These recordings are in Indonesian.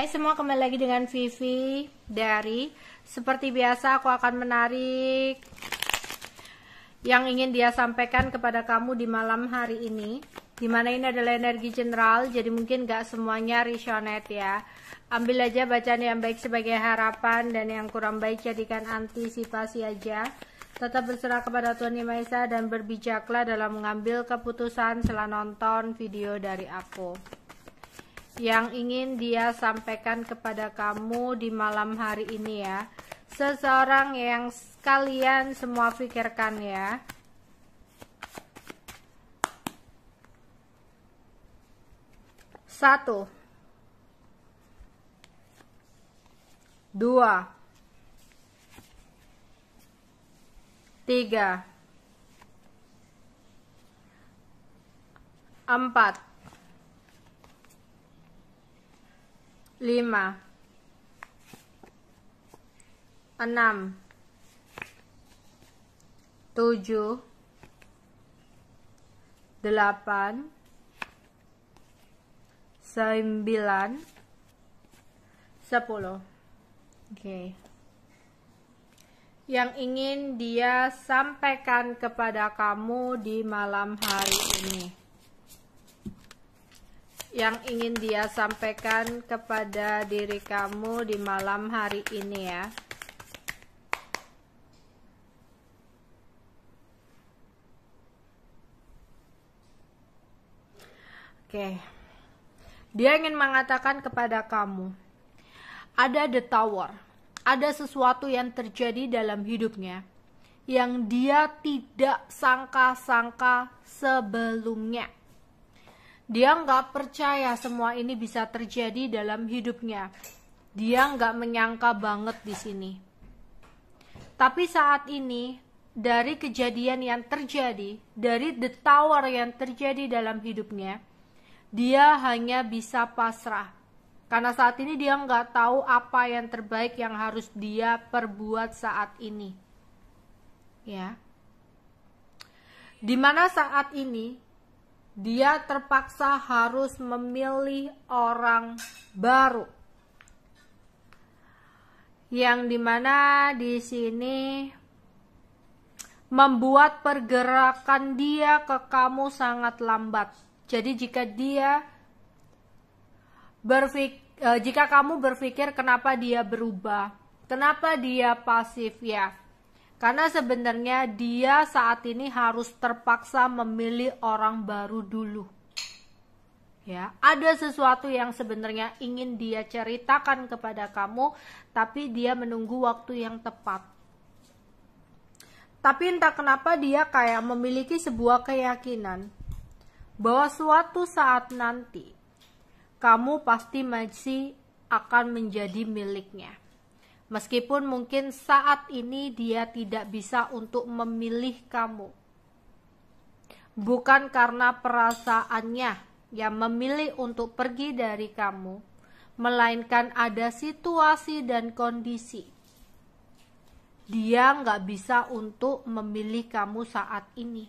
Hai semua, kembali lagi dengan Vivi dari seperti biasa aku akan menarik yang ingin dia sampaikan kepada kamu di malam hari ini, dimana ini adalah energi general, jadi mungkin gak semuanya resonate ya. Ambil aja bacaan yang baik sebagai harapan dan yang kurang baik jadikan antisipasi aja. Tetap berserah kepada Tuhan Yang Maha Esa dan berbijaklah dalam mengambil keputusan setelah nonton video dari aku. Yang ingin dia sampaikan kepada kamu di malam hari ini ya, seseorang yang kalian semua pikirkan ya. Satu, dua, tiga, empat, 5, 6, 7, 8, 9, 10. Oke. Yang ingin dia sampaikan kepada kamu di malam hari ini. Yang ingin dia sampaikan kepada diri kamu di malam hari ini ya. Oke. Dia ingin mengatakan kepada kamu, ada the tower, ada sesuatu yang terjadi dalam hidupnya yang dia tidak sangka-sangka sebelumnya. Dia nggak percaya semua ini bisa terjadi dalam hidupnya. Dia nggak menyangka banget di sini. Tapi saat ini, dari kejadian yang terjadi, dari the tower yang terjadi dalam hidupnya, dia hanya bisa pasrah. Karena saat ini dia nggak tahu apa yang terbaik yang harus dia perbuat saat ini. Ya. Dimana saat ini, dia terpaksa harus memilih orang baru. Yang dimana di sini membuat pergerakan dia ke kamu sangat lambat. Jadi jika kamu berpikir kenapa dia berubah, kenapa dia pasif ya. Karena sebenarnya dia saat ini harus terpaksa memilih orang baru dulu. Ya, ada sesuatu yang sebenarnya ingin dia ceritakan kepada kamu, tapi dia menunggu waktu yang tepat. Tapi entah kenapa dia kayak memiliki sebuah keyakinan bahwa suatu saat nanti kamu pasti masih akan menjadi miliknya. Meskipun mungkin saat ini dia tidak bisa untuk memilih kamu. Bukan karena perasaannya yang memilih untuk pergi dari kamu, melainkan ada situasi dan kondisi. Dia nggak bisa untuk memilih kamu saat ini.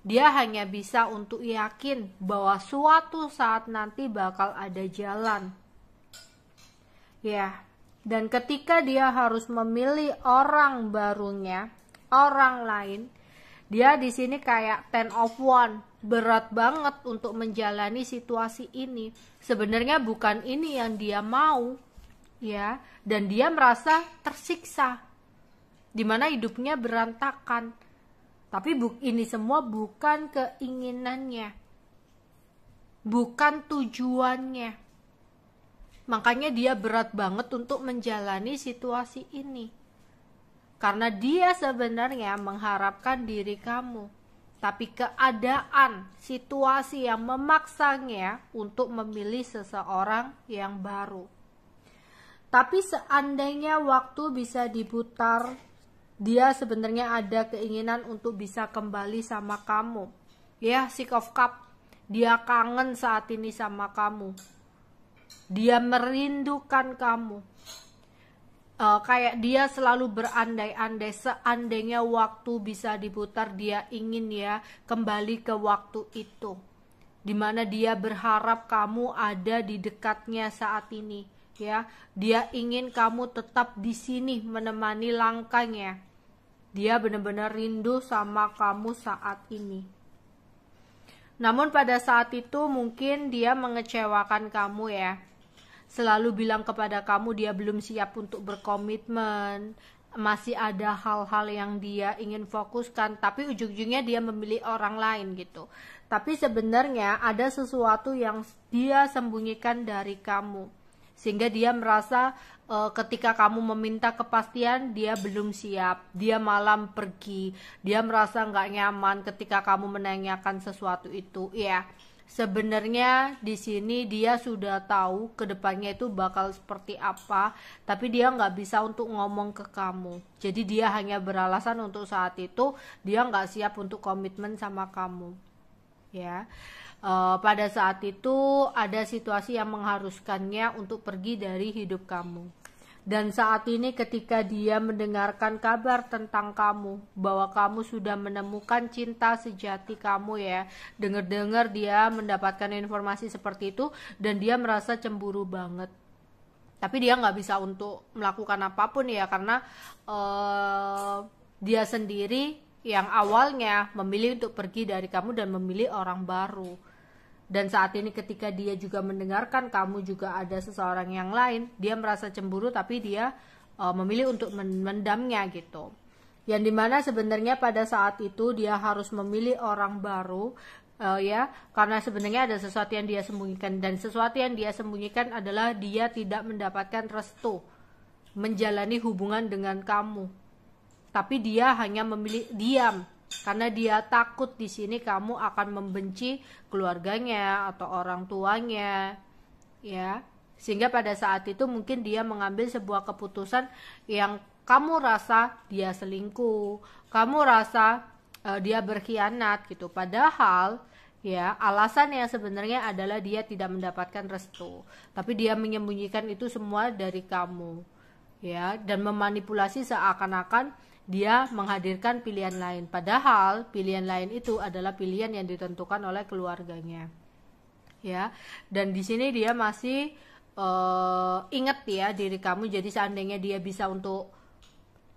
Dia hanya bisa untuk yakin bahwa suatu saat nanti bakal ada jalan. Ya. Dan ketika dia harus memilih orang barunya, orang lain, dia di sini kayak 10 of one, berat banget untuk menjalani situasi ini. Sebenarnya bukan ini yang dia mau, ya, dan dia merasa tersiksa, dimana hidupnya berantakan. Tapi ini semua bukan keinginannya, bukan tujuannya. Makanya dia berat banget untuk menjalani situasi ini. Karena dia sebenarnya mengharapkan diri kamu. Tapi keadaan, situasi yang memaksanya untuk memilih seseorang yang baru. Tapi seandainya waktu bisa diputar, dia sebenarnya ada keinginan untuk bisa kembali sama kamu. Ya, Six of Cups. Dia kangen saat ini sama kamu. Dia merindukan kamu. Kayak dia selalu berandai-andai, seandainya waktu bisa diputar, dia ingin ya kembali ke waktu itu, dimana dia berharap kamu ada di dekatnya saat ini. ya. Dia ingin kamu tetap di sini menemani langkahnya. Dia benar-benar rindu sama kamu saat ini. Namun pada saat itu mungkin dia mengecewakan kamu ya. Selalu bilang kepada kamu dia belum siap untuk berkomitmen. Masih ada hal-hal yang dia ingin fokuskan, tapi ujung-ujungnya dia memilih orang lain gitu. Tapi sebenarnya ada sesuatu yang dia sembunyikan dari kamu, sehingga dia merasa ketika kamu meminta kepastian dia belum siap, dia malam pergi, dia merasa nggak nyaman ketika kamu menanyakan sesuatu itu ya. Sebenarnya di sini dia sudah tahu kedepannya itu bakal seperti apa, tapi dia nggak bisa untuk ngomong ke kamu. Jadi dia hanya beralasan untuk saat itu dia nggak siap untuk komitmen sama kamu. Ya, pada saat itu ada situasi yang mengharuskannya untuk pergi dari hidup kamu. Dan saat ini ketika dia mendengarkan kabar tentang kamu, bahwa kamu sudah menemukan cinta sejati kamu ya, dengar-dengar dia mendapatkan informasi seperti itu, dan dia merasa cemburu banget. Tapi dia nggak bisa untuk melakukan apapun ya, karena dia sendiri yang awalnya memilih untuk pergi dari kamu dan memilih orang baru. Dan saat ini ketika dia juga mendengarkan kamu juga ada seseorang yang lain, dia merasa cemburu tapi dia memilih untuk mendamnya gitu. Yang dimana sebenarnya pada saat itu dia harus memilih orang baru ya, karena sebenarnya ada sesuatu yang dia sembunyikan, dan sesuatu yang dia sembunyikan adalah dia tidak mendapatkan restu menjalani hubungan dengan kamu. Tapi dia hanya memilih diam. Karena dia takut di sini kamu akan membenci keluarganya atau orang tuanya, ya. Sehingga pada saat itu mungkin dia mengambil sebuah keputusan yang kamu rasa dia selingkuh, kamu rasa dia berkhianat gitu. Padahal ya alasannya sebenarnya adalah dia tidak mendapatkan restu, tapi dia menyembunyikan itu semua dari kamu, ya, dan memanipulasi seakan-akan dia menghadirkan pilihan lain, padahal pilihan lain itu adalah pilihan yang ditentukan oleh keluarganya, ya. Dan di sini dia masih ingat ya diri kamu. Jadi seandainya dia bisa untuk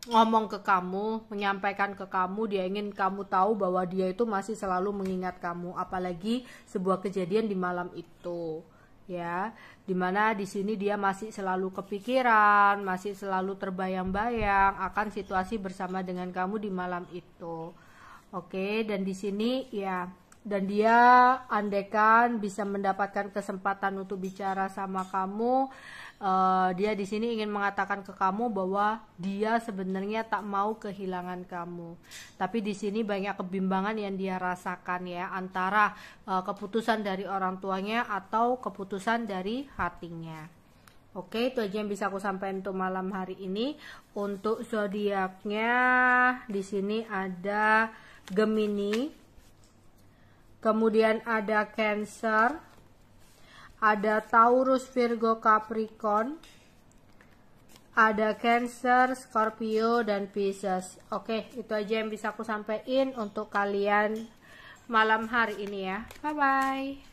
ngomong ke kamu, menyampaikan ke kamu, dia ingin kamu tahu bahwa dia itu masih selalu mengingat kamu, apalagi sebuah kejadian di malam itu. Ya, dimana di sini dia masih selalu kepikiran, masih selalu terbayang-bayang akan situasi bersama dengan kamu di malam itu. Oke, dan di sini ya, dan dia andaikan bisa mendapatkan kesempatan untuk bicara sama kamu, dia di sini ingin mengatakan ke kamu bahwa dia sebenarnya tak mau kehilangan kamu. Tapi di sini banyak kebimbangan yang dia rasakan ya, antara keputusan dari orang tuanya atau keputusan dari hatinya. Oke, itu aja yang bisa aku sampaikan untuk malam hari ini. Untuk zodiaknya di sini ada Gemini, kemudian ada Cancer, ada Taurus, Virgo, Capricorn, ada Cancer, Scorpio, dan Pisces. Oke, itu aja yang bisa aku sampaikan untuk kalian malam hari ini ya. Bye bye.